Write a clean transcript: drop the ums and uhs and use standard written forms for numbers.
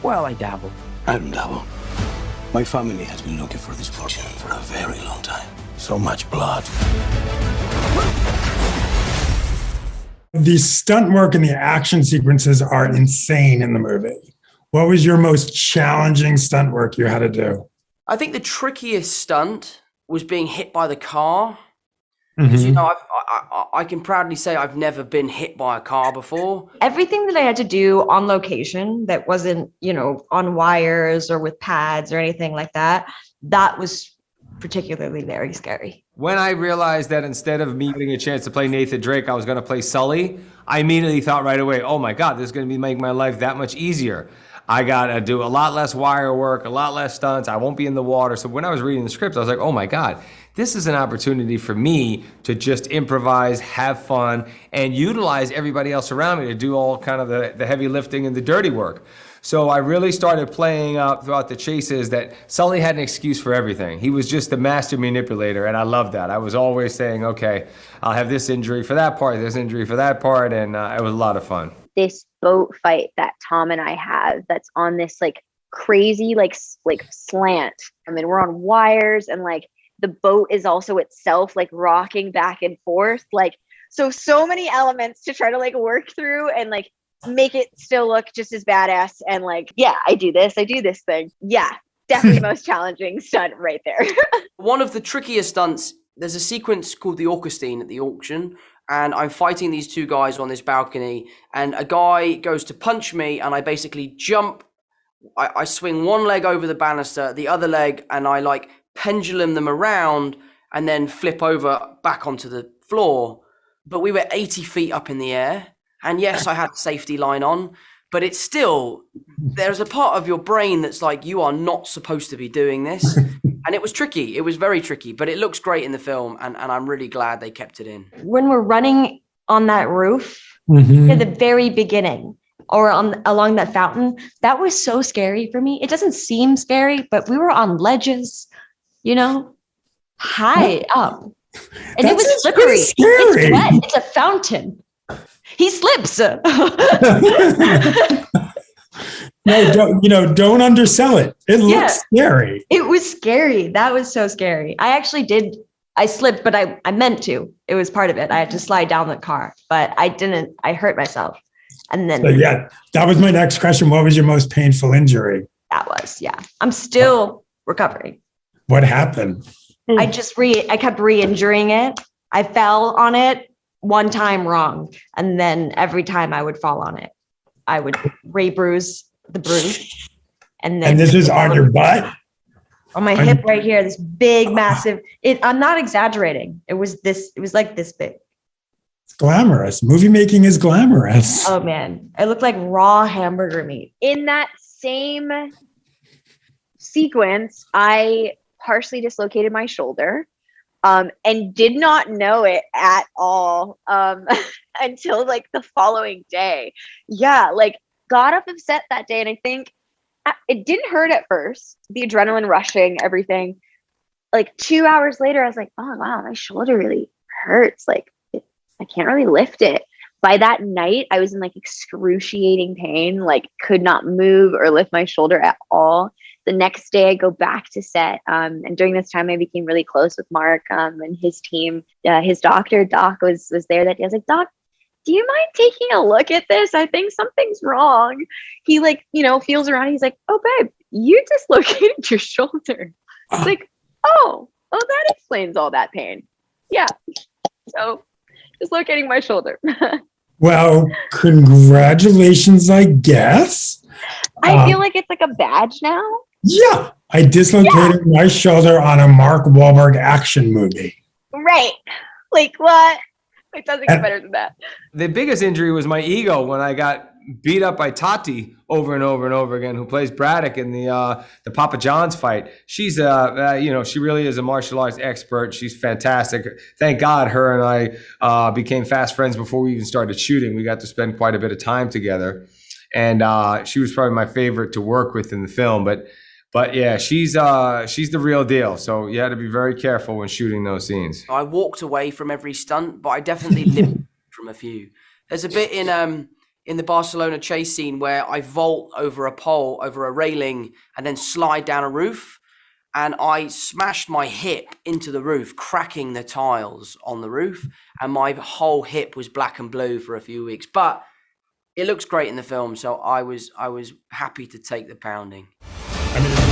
Well, I dabble. I don't dabble. My family has been looking for this fortune for a very long time. So much blood. The stunt work and the action sequences are insane in the movie. What was your most challenging stunt work you had to do? I think the trickiest stunt was being hit by the car. Because, you know, I can proudly say I've never been hit by a car before. Everything that I had to do on location that wasn't, you know, on wires or with pads or anything like that, that was particularly very scary. When I realized that instead of me getting a chance to play Nathan Drake, I was going to play Sully, I immediately thought right away, oh my God, this is going to make my life that much easier. I got to do a lot less wire work, a lot less stunts. I won't be in the water. So when I was reading the script, I was like, oh my God, this is an opportunity for me to just improvise, have fun, and utilize everybody else around me to do all kind of the heavy lifting and the dirty work. So I really started playing up throughout the chases that Sully had an excuse for everything. He was just the master manipulator, and I loved that. I was always saying, okay, I'll have this injury for that part, this injury for that part, and it was a lot of fun. This boat fight that Tom and I have that's on this like crazy like slant. I mean, we're on wires and like the boat is also itself like rocking back and forth. Like, so many elements to try to like work through and like make it still look just as badass. And like, yeah, I do this thing. Yeah, definitely most challenging stunt right there. One of the trickiest stunts, there's a sequence called the Orchestein at the auction. And I'm fighting these two guys on this balcony, and a guy goes to punch me, and I basically jump. I swing one leg over the banister, the other leg, and I like pendulum them around and then flip over back onto the floor. But we were 80 feet up in the air. And yes, I had the safety line on, but it's still, there's a part of your brain that's like, you are not supposed to be doing this. And it was tricky. It was very tricky, but it looks great in the film. And I'm really glad they kept it in. When we're running on that roof at the very beginning or along that fountain, that was so scary for me. It doesn't seem scary, but we were on ledges, you know, high up. And it was slippery. It's wet. It's a fountain. He slips. No, don't undersell it. It looks scary. It was scary. That was so scary. I slipped, but I meant to. It was part of it. I had to slide down the car, but I didn't. I hurt myself. And then. So yeah, that was my next question. What was your most painful injury? That was, yeah. I'm still recovering. What happened? I kept re-injuring it. I fell on it one time wrong. And then every time I would fall on it, I would re-bruise the bruise. And this is on your butt? On my hip right here, this big, massive, I'm not exaggerating. It was like this big. It's glamorous. Movie making is glamorous. Oh man, it looked like raw hamburger meat. In that same sequence, I partially dislocated my shoulder and did not know it at all until like the following day. Yeah, like got up upset that day, and I think it didn't hurt at first. The adrenaline rushing, everything. Like 2 hours later, I was like, oh wow, my shoulder really hurts. Like I can't really lift it. By that night, I was in like excruciating pain, like could not move or lift my shoulder at all. The next day I go back to set. And during this time I became really close with Mark and his team. His doctor, Doc, was there that day. I was like, Doc, do you mind taking a look at this? I think something's wrong. He feels around. He's like, oh babe, you dislocated your shoulder. It's like, oh, that explains all that pain. Yeah. So dislocating my shoulder. Well, congratulations, I guess. I feel like it's like a badge now. Yeah. I dislocated my shoulder on a Mark Wahlberg action movie. Right. Like what? It doesn't get better than that. The biggest injury was my ego when I got beat up by Tati over and over and over again, who plays Braddock in the Papa John's fight. She's she really is a martial arts expert. She's fantastic. Thank God her and I became fast friends before we even started shooting. We got to spend quite a bit of time together. And she was probably my favorite to work with in the film. But yeah, she's the real deal. So you had to be very careful when shooting those scenes. I walked away from every stunt, but I definitely limped from a few. There's a bit in in the Barcelona chase scene where I vault over a pole, over a railing, and then slide down a roof. And I smashed my hip into the roof, cracking the tiles on the roof. And my whole hip was black and blue for a few weeks. But it looks great in the film, so I was happy to take the pounding. I mean,